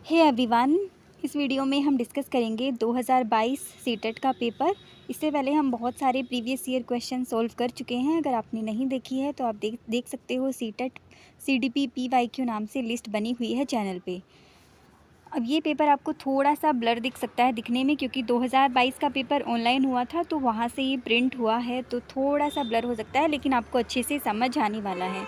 Hey everyone, इस video में हम डिस्कस करेंगे 2022 सीटेट का पेपर। इससे पहले हम बहुत सारे प्रीवियस ईयर क्वेश्चन सॉल्व कर चुके हैं। अगर आपने नहीं देखी है तो आप देख सकते हो। सीटेट CDP PYQ नाम से लिस्ट बनी हुई है चैनल पे। अब ये पेपर आपको थोड़ा सा ब्लर दिख सकता है दिखने में, क्योंकि 2022 का पेपर ऑनलाइन हुआ था तो वहाँ से ये प्रिंट हुआ है, तो थोड़ा सा ब्लर हो सकता है, लेकिन आपको अच्छे से समझ आने वाला है।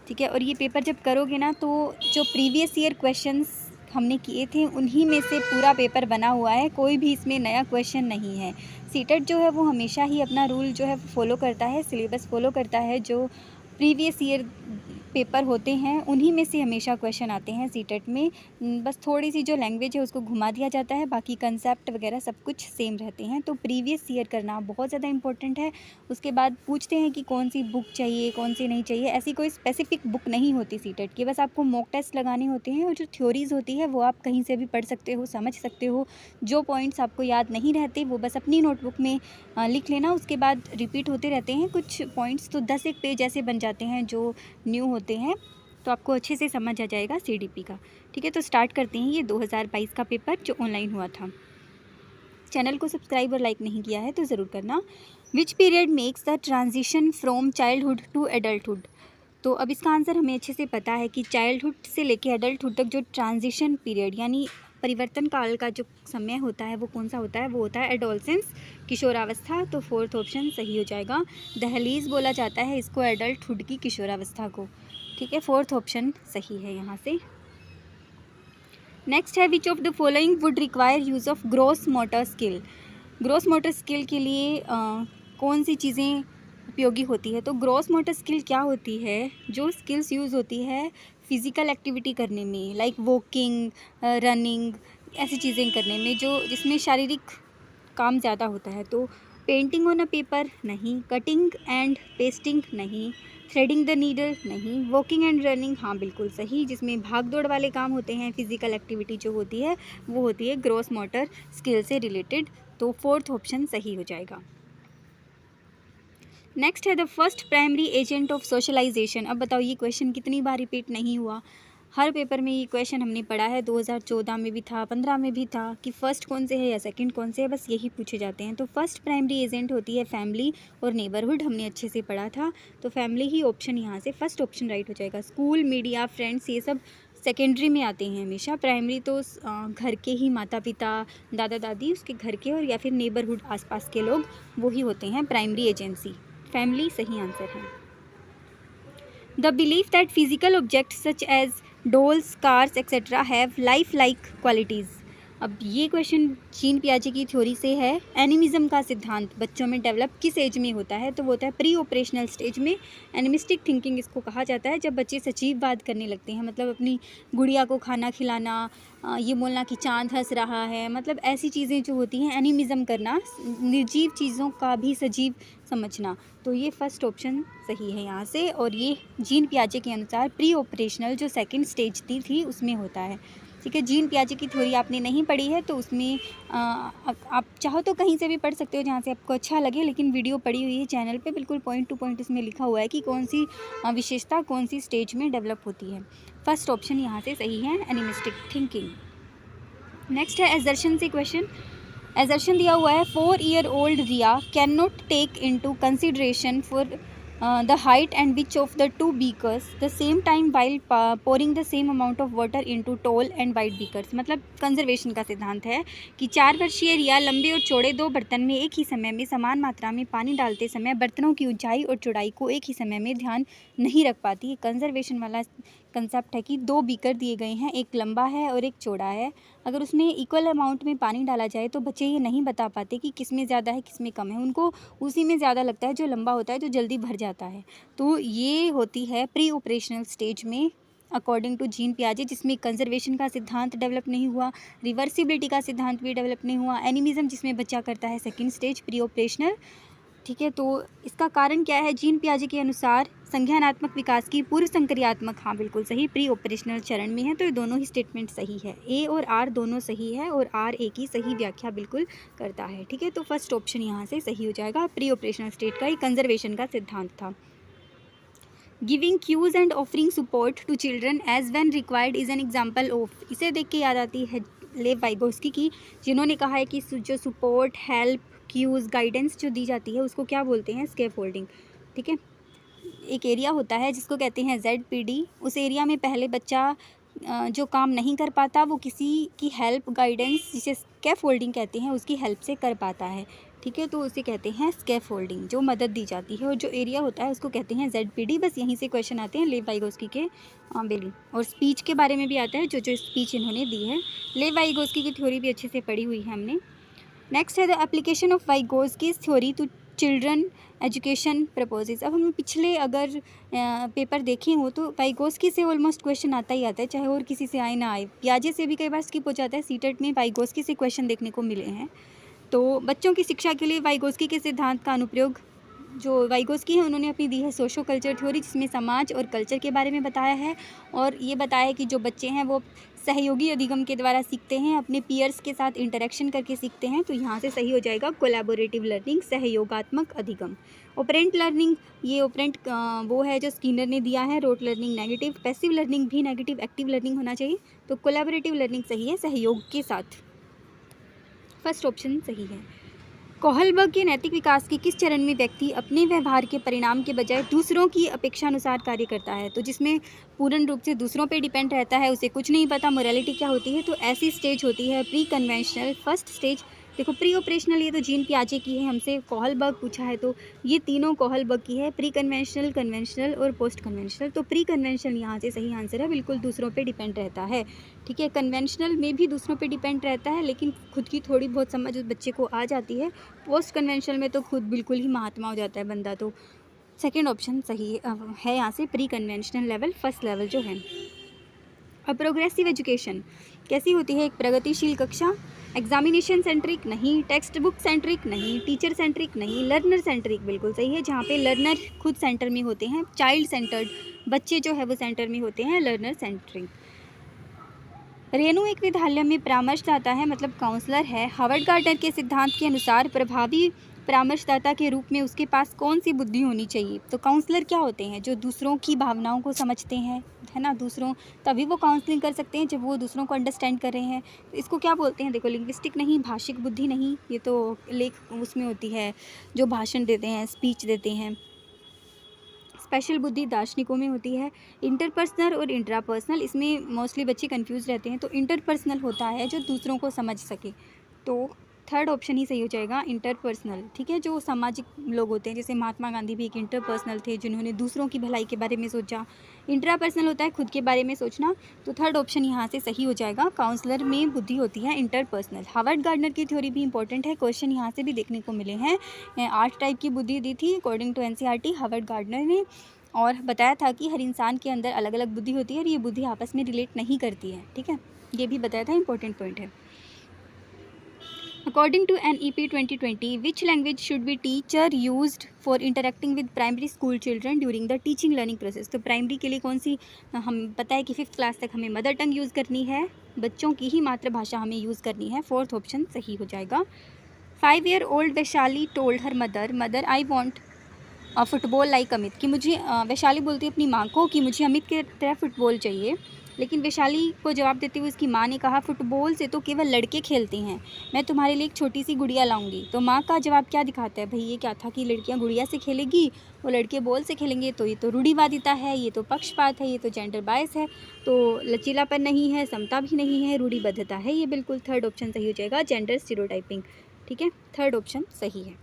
ठीक है। और ये पेपर जब करोगे ना, तो जो प्रीवियस ईयर क्वेश्चंस हमने किए थे उन्हीं में से पूरा पेपर बना हुआ है, कोई भी इसमें नया क्वेश्चन नहीं है। सीटेट जो है वो हमेशा ही अपना रूल जो है फॉलो करता है, सिलेबस फॉलो करता है। जो प्रीवियस ईयर पेपर होते हैं उन्हीं में से हमेशा क्वेश्चन आते हैं सीटेट में। बस थोड़ी सी जो लैंग्वेज है उसको घुमा दिया जाता है, बाकी कंसेप्ट वगैरह सब कुछ सेम रहते हैं। तो प्रीवियस ईयर करना बहुत ज़्यादा इंपॉर्टेंट है। उसके बाद पूछते हैं कि कौन सी बुक चाहिए, कौन सी नहीं चाहिए। ऐसी कोई स्पेसिफिक बुक नहीं होती सीटेट की, बस आपको मॉक टेस्ट लगाने होते हैं। और जो थ्योरीज़ होती है वो आप कहीं से भी पढ़ सकते हो, समझ सकते हो। जो पॉइंट्स आपको याद नहीं रहते वो बस अपनी नोटबुक में लिख लेना, उसके बाद रिपीट होते रहते हैं कुछ पॉइंट्स, तो 10 एक पेज ऐसे बन जाते हैं जो न्यू होते हैं, तो आपको अच्छे से समझ आ जाएगा CDP का। ठीक है, तो स्टार्ट करते हैं ये 2022 का पेपर जो ऑनलाइन हुआ था। चैनल को सब्सक्राइब और लाइक नहीं किया है तो ज़रूर करना। Which period makes the transition from childhood to adulthood? तो अब इसका आंसर हमें अच्छे से पता है कि चाइल्डहुड से लेके एडल्टहुड तक जो ट्रांजिशन पीरियड यानी परिवर्तन काल का जो समय होता है वो कौन सा होता है? वो होता है एडोलसेंस, किशोरावस्था। तो फोर्थ ऑप्शन सही हो जाएगा। दहलीज बोला जाता है इसको, एडल्टहुड की किशोरावस्था को। ठीक है, फोर्थ ऑप्शन सही है यहाँ से। नेक्स्ट है, विच of the following would require use of gross motor skill? Gross motor skill के लिए कौन सी चीज़ें उपयोगी होती है? तो ग्रॉस मोटर स्किल क्या होती है? जो स्किल्स यूज़ होती है फिज़िकल एक्टिविटी करने में, लाइक वॉकिंग, रनिंग, ऐसी चीज़ें करने में जो जिसमें शारीरिक काम ज़्यादा होता है। तो पेंटिंग ऑन अ पेपर नहीं, कटिंग एंड पेस्टिंग नहीं, थ्रेडिंग द नीडल नहीं, वॉकिंग एंड रनिंग हाँ बिल्कुल सही, जिसमें भाग दौड़ वाले काम होते हैं। फिजिकल एक्टिविटी जो होती है वो होती है ग्रॉस मोटर स्किल से रिलेटेड। तो फोर्थ ऑप्शन सही हो जाएगा। नेक्स्ट है, the first primary agent of socialization. अब बताओ ये क्वेश्चन कितनी बार रिपीट नहीं हुआ? हर पेपर में ये क्वेश्चन हमने पढ़ा है, 2014 में भी था, 15 में भी था, कि फर्स्ट कौन से है या सेकंड कौन से है, बस यही पूछे जाते हैं। तो फर्स्ट प्राइमरी एजेंट होती है फैमिली और नेबरहुड, हमने अच्छे से पढ़ा था। तो फैमिली ही ऑप्शन यहाँ से फर्स्ट ऑप्शन राइट हो जाएगा। स्कूल, मीडिया, फ्रेंड्स, ये सब सेकेंडरी में आते हैं हमेशा। प्राइमरी तो घर के ही माता पिता, दादा दादी, उसके घर के, और या फिर नेबरहुड आसपास के लोग, वो ही होते हैं प्राइमरी एजेंसी। फैमिली सही आंसर है। The belief that physical objects such as dolls, cars etcetera have life like qualities. अब ये क्वेश्चन जीन पियाजे की थ्योरी से है। एनिमिज्म का सिद्धांत बच्चों में डेवलप किस एज में होता है? तो वो होता है प्री ऑपरेशनल स्टेज में। एनिमिस्टिक थिंकिंग इसको कहा जाता है, जब बच्चे सजीववाद करने लगते हैं, मतलब अपनी गुड़िया को खाना खिलाना, ये बोलना कि चांद हंस रहा है, मतलब ऐसी चीज़ें जो होती हैं, एनिमिज्म करना, निर्जीव चीज़ों का भी सजीव समझना। तो ये फर्स्ट ऑप्शन सही है यहाँ से। और ये जीन पियाजे के अनुसार प्री ऑपरेशनल जो सेकंड स्टेज थी उसमें होता है। ठीक है, जीन पियाजे की थ्योरी आपने नहीं पढ़ी है तो उसमें आप चाहो तो कहीं से भी पढ़ सकते हो जहाँ से आपको अच्छा लगे, लेकिन वीडियो पड़ी हुई है चैनल पे, बिल्कुल पॉइंट टू पॉइंट इसमें लिखा हुआ है कि कौन सी विशेषता कौन सी स्टेज में डेवलप होती है। फर्स्ट ऑप्शन यहाँ से सही है, एनिमिस्टिक थिंकिंग। नेक्स्ट है एजर्शन से क्वेश्चन। एजर्शन दिया हुआ है, 4 year old Riya can not take into consideration for the height and which of the two beakers the same time while pouring the same amount of water in two tall and wide beakers. मतलब conservation का सिद्धांत है कि 4 वर्षीय रिया लंबे और चौड़े 2 बर्तन में एक ही समय में समान मात्रा में पानी डालते समय बर्तनों की ऊंचाई और चौड़ाई को एक ही समय में ध्यान नहीं रख पाती। ये कंजर्वेशन वाला कंसेप्ट है कि 2 बीकर दिए गए हैं, एक लंबा है और एक चौड़ा है। अगर उसमें इक्वल अमाउंट में पानी डाला जाए तो बच्चे ये नहीं बता पाते कि किस में ज़्यादा है किस में कम है, उनको उसी में ज़्यादा लगता है जो लंबा होता है, जो जल्दी भर जाता है। तो ये होती है प्री ऑपरेशनल स्टेज में अकॉर्डिंग टू जीन पियाजे, जिसमें कंजर्वेशन का सिद्धांत डेवलप नहीं हुआ, रिवर्सिबिलिटी का सिद्धांत भी डेवलप नहीं हुआ, एनिमिज्म जिसमें बच्चा करता है सेकेंड स्टेज प्री ऑपरेशनल। ठीक है, तो इसका कारण क्या है? जीन पियाजे के अनुसार संज्ञानात्मक विकास की पूर्व संक्रियात्मक हाँ बिल्कुल सही प्री ऑपरेशनल चरण में है। तो ये दोनों ही स्टेटमेंट सही है, ए और आर दोनों सही है, और आर ए की सही व्याख्या बिल्कुल करता है। ठीक है, तो फर्स्ट ऑप्शन यहाँ से सही हो जाएगा, प्री ऑपरेशनल स्टेट का ही कंजर्वेशन का सिद्धांत था। Giving cues and offering support to children as when required is an example of. इसे देख के याद आती है लेव वाइगोस्की की, जिन्होंने कहा है कि जो सपोर्ट, हेल्प, क्यूज़, गाइडेंस जो दी जाती है उसको क्या बोलते हैं? स्कैफोल्डिंग। ठीक है, एक एरिया होता है जिसको कहते हैं ZPD। उस एरिया में पहले बच्चा जो काम नहीं कर पाता वो किसी की हेल्प, गाइडेंस, जिसे स्कैफोल्डिंग कहते हैं, उसकी हेल्प से कर पाता है। ठीक है, तो उसे कहते हैं स्कैफोल्डिंग, जो मदद दी जाती है। और जो एरिया होता है उसको कहते हैं ZPD। बस यहीं से क्वेश्चन आते हैं लेव वाइगोस्की के बेली। और स्पीच के बारे में भी आता है, जो स्पीच इन्होंने दी है। लेव वाइगोस्की की थ्योरी भी अच्छे से पढ़ी हुई है हमने। नेक्स्ट है the application of Vygotsky's theory to children education proposes. अब हम पिछले अगर पेपर देखें हो तो वाइगोस्की से ऑलमोस्ट क्वेश्चन आता ही आता है, चाहे और किसी से आए ना आए। पियाजे से भी कई बार स्किप हो जाता है, सीटेट में वाइगोस्की से क्वेश्चन देखने को मिले हैं। तो बच्चों की शिक्षा के लिए वाइगोस्की के सिद्धांत का अनुप्रयोग जो वाइगोस्की है उन्होंने अपनी दी है सोशो कल्चर थ्योरी, जिसमें समाज और कल्चर के बारे में बताया है। और ये बताया है कि जो बच्चे हैं वो सहयोगी अधिगम के द्वारा सीखते हैं, अपने पीयर्स के साथ इंटरेक्शन करके सीखते हैं। तो यहाँ से सही हो जाएगा कोलैबोरेटिव लर्निंग, सहयोगात्मक अधिगम। ऑपरेंट लर्निंग, ये ऑपरेंट वो है जो स्किनर ने दिया है। Rote learning negative, passive learning भी नेगेटिव, एक्टिव लर्निंग होना चाहिए। तो कोलैबोरेटिव लर्निंग सही है, सहयोग के साथ। फर्स्ट ऑप्शन सही है। कोहलबर्ग के नैतिक विकास के किस चरण में व्यक्ति अपने व्यवहार के परिणाम के बजाय दूसरों की अपेक्षा अनुसार कार्य करता है? तो जिसमें पूर्ण रूप से दूसरों पे डिपेंड रहता है, उसे कुछ नहीं पता मोरालिटी क्या होती है, तो ऐसी स्टेज होती है प्री कन्वेंशनल। फर्स्ट स्टेज देखो, प्री ऑपरेशनल ये तो जीन पियाजे की है, हमसे कोहलबर्ग पूछा है तो ये तीनों कोहलबर्ग की है। प्री कन्वेंशनल, कन्वेंशनल और पोस्ट कन्वेंशनल। तो प्री कन्वेंशनल यहाँ से सही आंसर है, बिल्कुल दूसरों पे डिपेंड रहता है। ठीक है, कन्वेंशनल में भी दूसरों पे डिपेंड रहता है, लेकिन खुद की थोड़ी बहुत समझ उस बच्चे को आ जाती है। पोस्ट कन्वेंशनल में तो खुद बिल्कुल ही महात्मा हो जाता है बंदा। तो सेकेंड ऑप्शन सही है यहाँ से, pre conventional level, first level जो है। अब प्रोग्रेसिव एजुकेशन कैसी होती है? एक प्रगतिशील कक्षा, एग्जामिनेशन सेंट्रिक नहीं, टेक्स्ट बुक सेंट्रिक नहीं, टीचर सेंट्रिक नहीं, लर्नर सेंट्रिक बिल्कुल सही है, जहाँ पे लर्नर खुद सेंटर में होते हैं। चाइल्ड सेंटर्ड, बच्चे जो है वो सेंटर में होते हैं, लर्नर सेंट्रिक। रेणु एक विद्यालय में परामर्शदाता है, मतलब काउंसलर है। हार्वर्ड गार्डनर के सिद्धांत के अनुसार प्रभावी परामर्शदाता के रूप में उसके पास कौन सी बुद्धि होनी चाहिए? तो काउंसलर क्या होते हैं? जो दूसरों की भावनाओं को समझते हैं, है ना, दूसरों, तभी वो काउंसलिंग कर सकते हैं जब वो दूसरों को अंडरस्टैंड कर रहे हैं। तो इसको क्या बोलते हैं? देखो, लिंग्विस्टिक नहीं, भाषिक बुद्धि नहीं, ये तो लेख उसमें होती है जो भाषण देते हैं, स्पीच देते हैं। स्पेशल बुद्धि दार्शनिकों में होती है। इंटरपर्सनल और इंट्रापर्सनल, इसमें मोस्टली बच्चे कंफ्यूज रहते हैं। तो इंटरपर्सनल होता है जो दूसरों को समझ सके, तो थर्ड ऑप्शन ही सही हो जाएगा, इंटरपर्सनल। ठीक है, जो सामाजिक लोग होते हैं, जैसे महात्मा गांधी भी एक इंटरपर्सनल थे, जिन्होंने दूसरों की भलाई के बारे में सोचा। इंट्रापर्सनल होता है खुद के बारे में सोचना। तो थर्ड ऑप्शन यहाँ से सही हो जाएगा, काउंसलर में बुद्धि होती है इंटरपर्सनल। हार्वर्ड गार्डनर की थ्योरी भी इंपॉर्टेंट है, क्वेश्चन यहाँ से भी देखने को मिले हैं। 8 टाइप की बुद्धि दी थी according to NCERT Howard Gardner ने, और बताया था कि हर इंसान के अंदर अलग अलग बुद्धि होती है और ये बुद्धि आपस में रिलेट नहीं करती है। ठीक है, ये भी बताया था, इंपॉर्टेंट पॉइंट है। According to NEP 2020, which language should be teacher used for interacting with primary school children during the teaching learning process? तो प्राइमरी के लिए कौन सी, हम पता है कि 5th क्लास तक हमें मदर टंग यूज़ करनी है, बच्चों की ही मातृभाषा हमें यूज़ करनी है। फोर्थ ऑप्शन सही हो जाएगा। 5 year old Vaishali told her mother I want football like Amit, कि मुझे वैशाली बोलती है अपनी माँ को कि मुझे अमित की तरह फुटबॉल चाहिए। लेकिन वैशाली को जवाब देते हुए उसकी माँ ने कहा, फुटबॉल से तो केवल लड़के खेलते हैं, मैं तुम्हारे लिए एक छोटी सी गुड़िया लाऊंगी। तो माँ का जवाब क्या दिखाता है? भाई ये क्या था कि लड़कियाँ गुड़िया से खेलेगी और लड़के बॉल से खेलेंगे? तो ये तो रूढ़िवादिता है, ये तो पक्षपात है, ये तो जेंडर बायस है। तो लचीलापन नहीं है, समता भी नहीं है, रूढ़िबद्धता है ये बिल्कुल। थर्ड ऑप्शन सही हो जाएगा, जेंडर स्टीरियोटाइपिंग। ठीक है, थर्ड ऑप्शन सही है।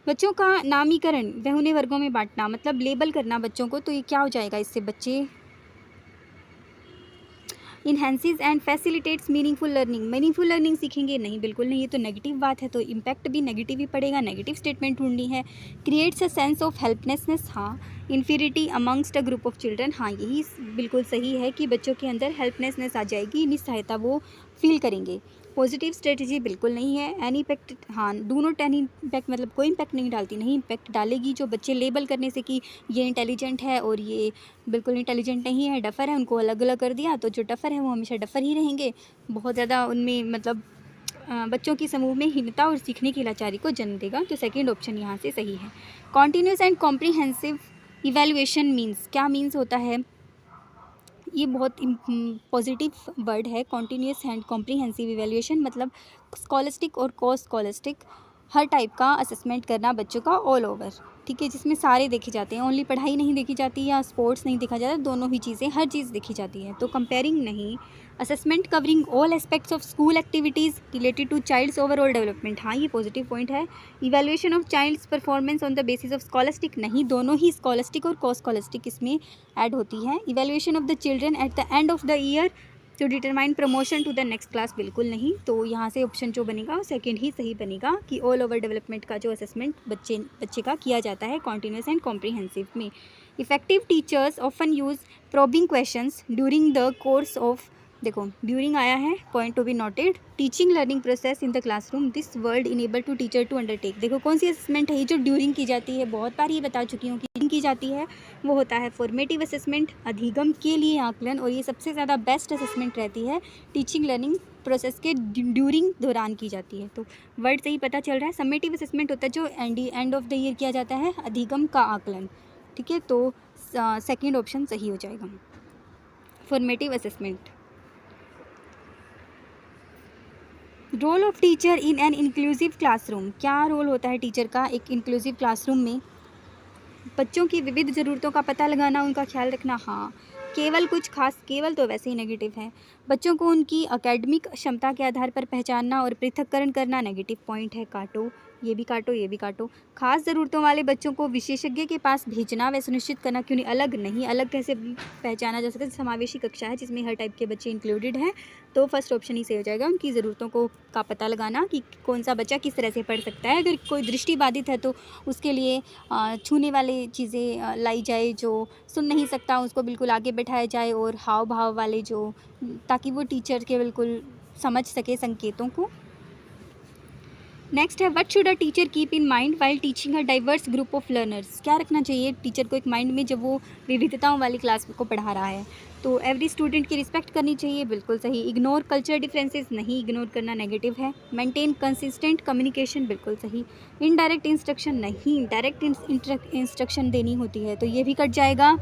बच्चों का नामीकरण वह उन्हें वर्गों में बांटना, मतलब लेबल करना बच्चों को, तो ये क्या हो जाएगा इससे? बच्चे इन्हेंसिस एंड फैसिलिटेट्स मीनिंगफुल लर्निंग सीखेंगे? नहीं, बिल्कुल नहीं, ये तो नेगेटिव बात है, तो इम्पैक्ट भी नेगेटिव ही पड़ेगा, नेगेटिव स्टेटमेंट ढूंढनी है। Creates a sense of helplessness, हाँ। Inferiority amongst a group of children, हाँ, यही बिल्कुल सही है कि बच्चों के अंदर हेल्पलेसनेस आ जाएगी, निस्सहायता वो फील करेंगे। पॉजिटिव स्ट्रेटजी बिल्कुल नहीं है। एनी इम्पैक्ट, हाँ, डू नॉट एनी इम्पैक्ट, मतलब कोई इम्पैक्ट नहीं डालती, नहीं इम्पैक्ट डालेगी जो बच्चे लेबल करने से कि ये इंटेलिजेंट है और ये बिल्कुल इंटेलिजेंट नहीं है, डफ़र है, उनको अलग अलग कर दिया, तो जो डफ़र है वो हमेशा डफ़र ही रहेंगे। बहुत ज़्यादा उनमें मतलब बच्चों की समूह में हीनता और सीखने की लाचारी को जन्म देगा। तो सेकंड ऑप्शन यहाँ से सही है। Continuous and comprehensive evaluation means, क्या मीन्स होता है? ये बहुत पॉजिटिव वर्ड है। कॉन्टिन्यूस एंड कॉम्प्रिहेंसिव इवैल्यूएशन मतलब स्कॉलस्टिक और को स्कॉलस्टिक हर टाइप का असेसमेंट करना बच्चों का ऑल ओवर, ठीक है, जिसमें सारे देखे जाते हैं, ओनली पढ़ाई नहीं देखी जाती या स्पोर्ट्स नहीं देखा जाता, दोनों ही चीज़ें, हर चीज़ देखी जाती है। तो कंपेयरिंग नहीं, assessment covering all aspects of school activities related to child's overall development, हाँ ये पॉजिटिव पॉइंट है। Evaluation of child's performance on the basis of scholastic नहीं, दोनों ही स्कॉलस्टिक और को स्कॉलस्टिक इसमें ऐड होती है। Evaluation of the children at the end of the year to determine promotion to the next class, बिल्कुल नहीं। तो यहाँ से ऑप्शन जो बनेगा वो सेकंड ही सही बनेगा कि ऑल ओवर डेवलपमेंट का जो असेसमेंट बच्चे का किया जाता है कॉन्टिन्यूस एंड कॉम्प्रिहेंसिव में। Effective teachers often use probing questions during the course of, देखो ड्यूरिंग आया है, point to be noted, teaching learning process in the classroom, this word enable to teacher to undertake. देखो कौन सी assessment है ये जो during की जाती है, बहुत बार ये बता चुकी हूँ कि ड्यूरिंग की जाती है, वो होता है फॉर्मेटिव असेसमेंट, अधिगम के लिए आकलन, और ये सबसे ज़्यादा बेस्ट असेसमेंट रहती है टीचिंग लर्निंग प्रोसेस के ड्यूरिंग दौरान की जाती है। तो वर्ड से ही पता चल रहा है। समेटिव असेसमेंट होता है जो एंड ऑफ द ईयर किया जाता है, अधिगम का आकलन, ठीक है। तो सेकेंड ऑप्शन सही हो जाएगा, formative assessment. Role of teacher in an inclusive classroom, क्या रोल होता है टीचर का एक इंक्लूसिव क्लासरूम में? बच्चों की विविध ज़रूरतों का पता लगाना, उनका ख्याल रखना, हाँ। केवल कुछ खास, केवल तो वैसे ही नेगेटिव है। बच्चों को उनकी एकेडमिक क्षमता के आधार पर पहचानना और पृथक्करण करना नेगेटिव पॉइंट है, काटो, ये भी काटो, ये भी काटो। खास ज़रूरतों वाले बच्चों को विशेषज्ञ के पास भेजना व सुनिश्चित करना कि उन्हें अलग नहीं, अलग कैसे पहचाना जा सके। समावेशी कक्षा है जिसमें हर टाइप के बच्चे इंक्लूडेड हैं, तो फर्स्ट ऑप्शन ही सही हो जाएगा। उनकी ज़रूरतों को का पता लगाना कि कौन सा बच्चा किस तरह से पढ़ सकता है। अगर कोई दृष्टिबाधित है तो उसके लिए छूने वाली चीज़ें लाई जाए, जो सुन नहीं सकता उसको बिल्कुल आगे बैठाया जाए, और हाव भाव वाले जो, ताकि वो टीचर के बिल्कुल समझ सके संकेतों को। नेक्स्ट है, what should a teacher keep in mind while teaching a diverse group of learners, क्या रखना चाहिए टीचर को एक माइंड में जब वो विविधताओं वाली क्लास को पढ़ा रहा है? तो एवरी स्टूडेंट की रिस्पेक्ट करनी चाहिए, बिल्कुल सही। इग्नोर कल्चर डिफरेंसेस नहीं, इग्नोर करना नेगेटिव है। मेंटेन कंसिस्टेंट कम्युनिकेशन, बिल्कुल सही। इनडायरेक्ट इंस्ट्रक्शन नहीं, डायरेक्ट इंस्ट्रक्शन देनी होती है, तो ये भी कट जाएगा।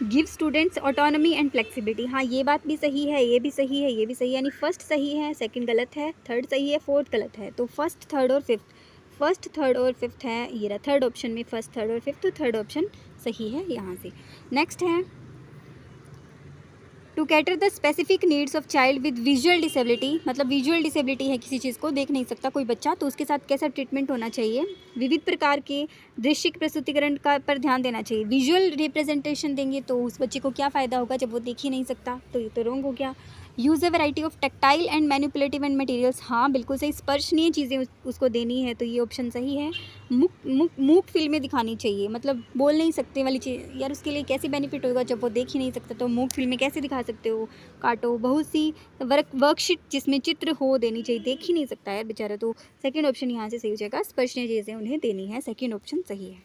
Give students autonomy and flexibility, हाँ ये बात भी सही है, ये भी सही है, ये भी सही है, यानी फर्स्ट सही है, सेकंड गलत है, थर्ड सही है, फोर्थ गलत है। तो फर्स्ट थर्ड और फिफ्थ, फर्स्ट थर्ड और फिफ्थ है, ये रहा थर्ड ऑप्शन में फर्स्ट थर्ड और फिफ्थ, तो थर्ड ऑप्शन सही है यहाँ से। नेक्स्ट है, to cater the specific needs of child with visual disability, मतलब विजुअल डिसेबिलिटी है, किसी चीज़ को देख नहीं सकता कोई बच्चा, तो उसके साथ कैसा ट्रीटमेंट होना चाहिए? विविध प्रकार के दृश्य प्रस्तुतिकरण का पर ध्यान देना चाहिए। विजुअल रिप्रेजेंटेशन देंगे तो उस बच्चे को क्या फ़ायदा होगा जब वो देख ही नहीं सकता, तो ये तो रॉन्ग हो गया। Use a variety of tactile and manipulative and materials, हाँ बिल्कुल सही, स्पर्शनीय चीज़ें उसको देनी है, तो ये ऑप्शन सही है। मूक फिल्में दिखानी चाहिए, मतलब बोल नहीं सकते वाली चीज़, यार उसके लिए कैसे बेनिफिट होगा जब वो देख ही नहीं सकता, तो मूक फिल्में कैसे दिखा सकते हो, काटो। बहुत सी वर्कशीट जिसमें चित्र हो देनी चाहिए, देख ही नहीं सकता है बेचारा, तो सेकंड ऑप्शन यहाँ से सही हो जाएगा, स्पर्शनीय चीज़ें उन्हें देनी है, सेकंड ऑप्शन सही है।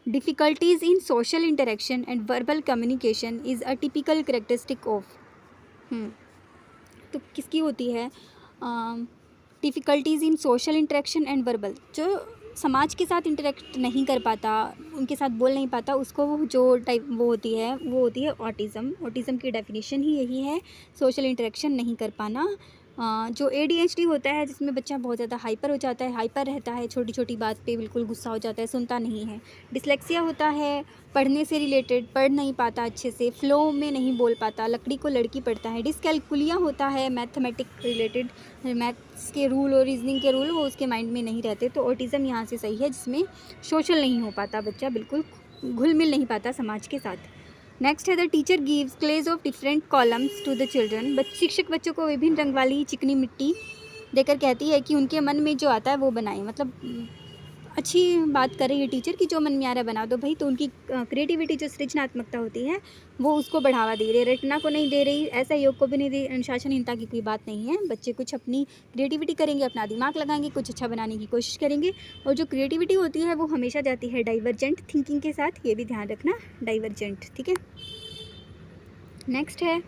Difficulties in social interaction and verbal communication is a typical characteristic of, तो किसकी होती है? Difficulties in social interaction and verbal, जो समाज के साथ इंटरेक्ट नहीं कर पाता, उनके साथ बोल नहीं पाता, उसको वो जो टाइप वो होती है ऑटिज़म। ऑटिज़म की डेफिनेशन ही यही है, सोशल इंटरेक्शन नहीं कर पाना। जो ADHD होता है जिसमें बच्चा बहुत ज़्यादा हाइपर हो जाता है, हाइपर रहता है, छोटी छोटी बात पे बिल्कुल गुस्सा हो जाता है, सुनता नहीं है। डिसलेक्सिया होता है, पढ़ने से रिलेटेड, पढ़ नहीं पाता अच्छे से, फ्लो में नहीं बोल पाता, लकड़ी को लड़की पढ़ता है। डिसकैलकुलिया होता है, मैथमेटिक रिलेटेड, मैथ्स के रूल और रीजनिंग के रूल वो उसके माइंड में नहीं रहते, तो ऑटिज़म यहाँ से सही है, जिसमें सोशल नहीं हो पाता बच्चा, बिल्कुल घुल मिल नहीं पाता समाज के साथ। नेक्स्ट है, the teacher gives clays of different columns to the children, शिक्षक बच्चों को विभिन्न रंग वाली चिकनी मिट्टी देकर कहती है कि उनके मन में जो आता है वो बनाएं, मतलब अच्छी बात कर रही है टीचर कि जो मन में आ रहा है बना दो भाई, तो उनकी क्रिएटिविटी जो सृजनात्मकता होती है वो उसको बढ़ावा दे रही है, रटना को नहीं दे रही, ऐसा योग को भी नहीं दे, अनुशासनहीनता की कोई बात नहीं है। बच्चे कुछ अपनी क्रिएटिविटी करेंगे, अपना दिमाग लगाएंगे, कुछ अच्छा बनाने की कोशिश करेंगे, और जो क्रिएटिविटी होती है वो हमेशा जाती है डाइवर्जेंट थिंकिंग के साथ, ये भी ध्यान रखना, डाइवर्जेंट, ठीक है। नेक्स्ट है,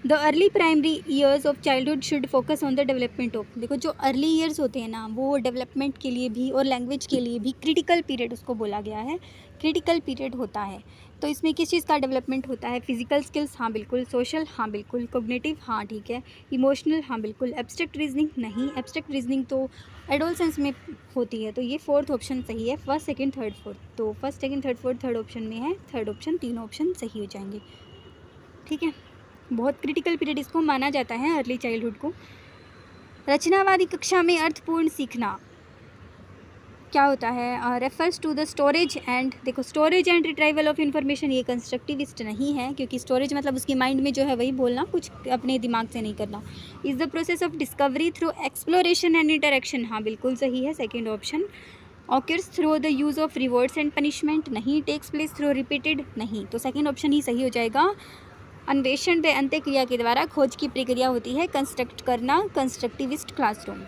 the early primary years of childhood should focus on the development of, देखो जो अर्ली ईयर्स होते हैं ना वो डेवलपमेंट के लिए भी और लैंग्वेज के लिए भी क्रिटिकल पीरियड उसको बोला गया है, क्रिटिकल पीरियड होता है। तो इसमें किस चीज़ का डेवलपमेंट होता है? फिजिकल स्किल्स, हाँ बिल्कुल। सोशल, हाँ बिल्कुल। कोग्निटिव, हाँ ठीक है। इमोशनल, हाँ बिल्कुल। एब्स्ट्रैक्ट रीजनिंग, नहीं। एब्स्ट्रैक्ट रीजनिंग तो एडोलसेंस में होती है, तो ये फोर्थ ऑप्शन सही है। फर्स्ट, सेकंड, थर्ड, फोर्थ, तो first, second, third, fourth third option में है। थर्ड ऑप्शन, तीनों ऑप्शन सही हो जाएंगे। ठीक है, बहुत क्रिटिकल पीरियड इसको माना जाता है अर्ली चाइल्डहुड को। रचनावादी कक्षा में अर्थपूर्ण सीखना क्या होता है? Refers to the storage and, देखो storage and retrieval of information, ये कंस्ट्रक्टिविस्ट नहीं है, क्योंकि स्टोरेज मतलब उसकी माइंड में जो है वही बोलना, कुछ अपने दिमाग से नहीं करना। Is the process of discovery through exploration and interaction, हाँ बिल्कुल सही है, second option. Occurs through the use of rewards and punishment, नहीं। टेक्स प्लेस थ्रू रिपीटेड, नहीं, तो सेकेंड ऑप्शन ही सही हो जाएगा। अन्वेषण व अंत्य क्रिया के द्वारा खोज की प्रक्रिया होती है कंस्ट्रक्ट करना, constructivist classroom.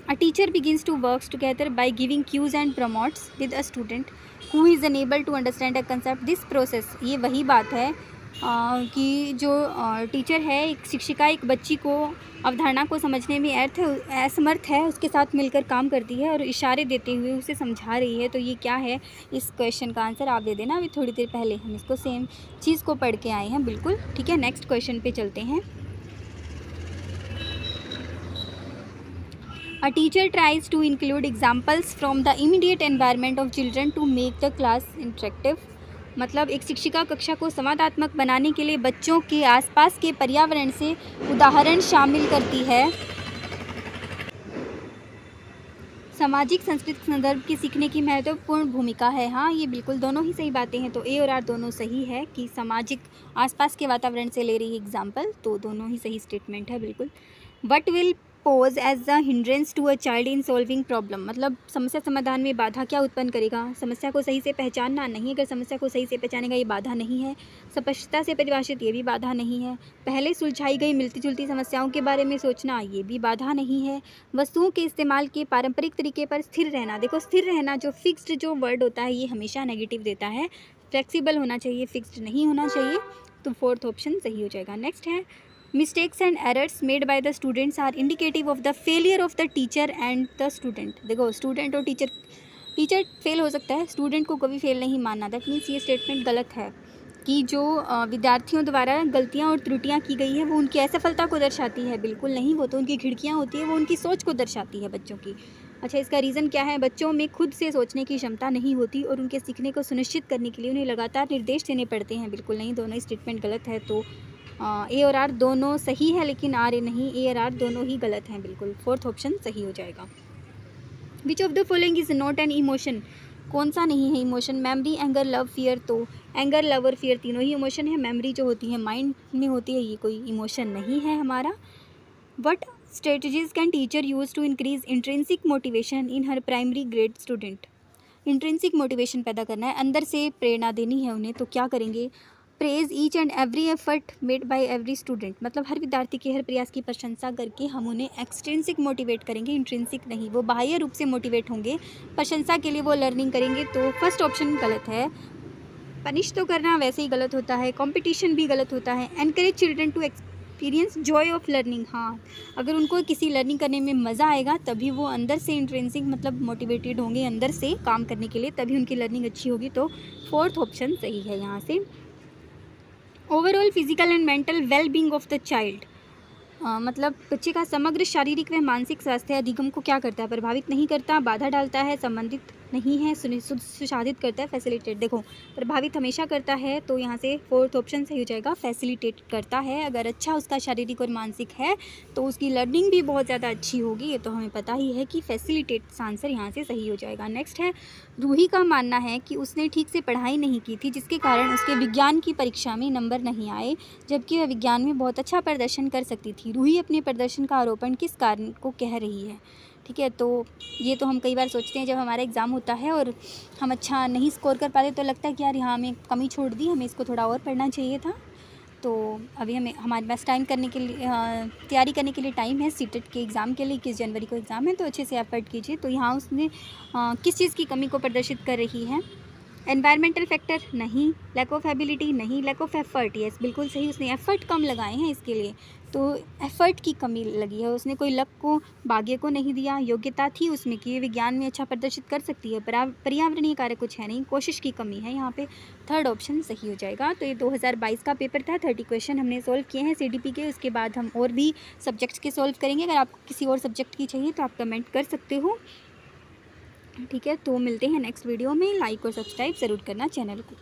A teacher begins to work together by giving cues and promotes with a student who is unable to understand a concept. This process, ये वही बात है कि जो टीचर है, एक शिक्षिका एक बच्ची को अवधारणा को समझने में असमर्थ है, उसके साथ मिलकर काम करती है और इशारे देते हुए उसे समझा रही है। तो ये क्या है? इस क्वेश्चन का आंसर आप दे देना। अभी थोड़ी देर पहले हम इसको सेम चीज़ को पढ़ के आए हैं, बिल्कुल ठीक है। नेक्स्ट क्वेश्चन पे चलते हैं। A teacher tries to include examples from the immediate environment of children to make the class interactive. मतलब एक शिक्षिका कक्षा को संवादात्मक बनाने के लिए बच्चों के आसपास के पर्यावरण से उदाहरण शामिल करती है। सामाजिक सांस्कृतिक संदर्भ के सीखने की महत्वपूर्ण भूमिका है, हाँ ये बिल्कुल दोनों ही सही बातें हैं। तो ए और आर दोनों सही है कि सामाजिक आसपास के वातावरण से ले रही है एग्जाम्पल, तो दोनों ही सही स्टेटमेंट है बिल्कुल। What will pose as a hindrance to a child in solving problem, मतलब समस्या समाधान में बाधा क्या उत्पन्न करेगा? समस्या को सही से पहचानना, नहीं। अगर समस्या को सही से पहचानेगा ये बाधा नहीं है। स्पष्टता से परिभाषित, ये भी बाधा नहीं है। पहले सुलझाई गई मिलती जुलती समस्याओं के बारे में सोचना, ये भी बाधा नहीं है। वस्तुओं के इस्तेमाल के पारंपरिक तरीके पर स्थिर रहना, देखो स्थिर रहना जो फिक्स्ड जो वर्ड होता है ये हमेशा नेगेटिव देता है। फ्लेक्सिबल होना चाहिए, फिक्स्ड नहीं होना चाहिए, तो फोर्थ ऑप्शन सही हो जाएगा। नेक्स्ट है mistakes and errors made by the students are indicative of the failure of the teacher and the student, देखो स्टूडेंट और टीचर फेल हो सकता है, स्टूडेंट को कभी फेल नहीं मानना। दैट मीन्स ये स्टेटमेंट गलत है कि जो विद्यार्थियों द्वारा गलतियां और त्रुटियां की गई है वो उनकी असफलता को दर्शाती है, बिल्कुल नहीं। वो तो उनकी खिड़कियां होती है, वो उनकी सोच को दर्शाती है बच्चों की। अच्छा, इसका रीज़न क्या है? बच्चों में खुद से सोचने की क्षमता नहीं होती और उनके सीखने को सुनिश्चित करने के लिए उन्हें लगातार निर्देश देने पड़ते हैं, बिल्कुल नहीं। दोनों ही स्टेटमेंट गलत है। तो ए और आर दोनों सही है, लेकिन आर ए नहीं, ए और आर दोनों ही गलत हैं, बिल्कुल फोर्थ ऑप्शन सही हो जाएगा। विच of the following is not an emotion, कौन सा नहीं है emotion? Memory, anger, love, fear, तो एंगर, लव और फियर तीनों ही इमोशन है। मेमोरी जो होती है माइंड में होती है, ये कोई इमोशन नहीं है हमारा। What strategies can teacher use to increase intrinsic motivation in her primary grade student, intrinsic motivation पैदा करना है, अंदर से प्रेरणा देनी है उन्हें, तो क्या करेंगे? Praise each and every effort made by every student, मतलब हर विद्यार्थी के हर प्रयास की प्रशंसा करके हम उन्हें एक्सट्रिंसिक मोटिवेट करेंगे, इंट्रिंसिक नहीं। वो बाह्य रूप से मोटिवेट होंगे, प्रशंसा के लिए वो लर्निंग करेंगे, तो फर्स्ट ऑप्शन गलत है। पनिश तो करना वैसे ही गलत होता है, कंपटीशन भी गलत होता है। Encourage children to experience joy of learning, हाँ अगर उनको किसी लर्निंग करने में मज़ा आएगा तभी वो अंदर से इंट्रिंसिक मतलब मोटिवेटेड होंगे अंदर से काम करने के लिए, तभी उनकी लर्निंग अच्छी होगी, तो फोर्थ ऑप्शन सही है यहाँ से। Overall physical and mental well being of the child, मतलब बच्चे का समग्र शारीरिक व मानसिक स्वास्थ्य अधिगम को क्या करता है? प्रभावित नहीं करता, बाधा डालता है, संबंधित नहीं है, सुशासित करता है, फैसिलिटेट, देखो प्रभावित हमेशा करता है, तो यहाँ से फोर्थ ऑप्शन सही हो जाएगा, फैसिलिटेट करता है। अगर अच्छा उसका शारीरिक और मानसिक है तो उसकी लर्निंग भी बहुत ज़्यादा अच्छी होगी, ये तो हमें पता ही है कि फैसिलिटेट आंसर यहाँ से सही हो जाएगा। नेक्स्ट है रूही का मानना है कि उसने ठीक से पढ़ाई नहीं की थी जिसके कारण उसके विज्ञान की परीक्षा में नंबर नहीं आए, जबकि वह विज्ञान में बहुत अच्छा प्रदर्शन कर सकती थी। रूही अपने प्रदर्शन का आरोपण किस कारण को कह रही है? ठीक है, तो ये तो हम कई बार सोचते हैं जब हमारा एग्ज़ाम होता है और हम अच्छा नहीं स्कोर कर पाते तो लगता है कि यार यहाँ हमें कमी छोड़ दी, हमें इसको थोड़ा और पढ़ना चाहिए था। तो अभी हमारे पास टाइम करने के लिए तैयारी करने के लिए टाइम है सीटेट के एग्ज़ाम के लिए, 21 जनवरी को एग्ज़ाम है, तो अच्छे से एफर्ट कीजिए। तो यहाँ उसने किस चीज़ की कमी को प्रदर्शित कर रही है? एनवायरमेंटल फैक्टर नहीं, लैक ऑफ एबिलिटी नहीं, लैक ऑफ एफर्ट यस बिल्कुल सही, उसने एफर्ट कम लगाए हैं इसके लिए, तो एफर्ट की कमी लगी है, उसने कोई लक को भाग्य को नहीं दिया, योग्यता थी उसमें कि ये विज्ञान में अच्छा प्रदर्शित कर सकती है, पर्यावरणीय कार्य कुछ है नहीं, कोशिश की कमी है यहाँ पे, थर्ड ऑप्शन सही हो जाएगा। तो ये 2022 का पेपर था, 30 क्वेश्चन हमने सोल्व किए हैं CDP के, उसके बाद हम और भी सब्जेक्ट्स के सोल्व करेंगे। अगर आपको किसी और सब्जेक्ट की चाहिए तो आप कमेंट कर सकते हो, ठीक है। तो मिलते हैं नेक्स्ट वीडियो में, लाइक और सब्सक्राइब ज़रूर करना चैनल को।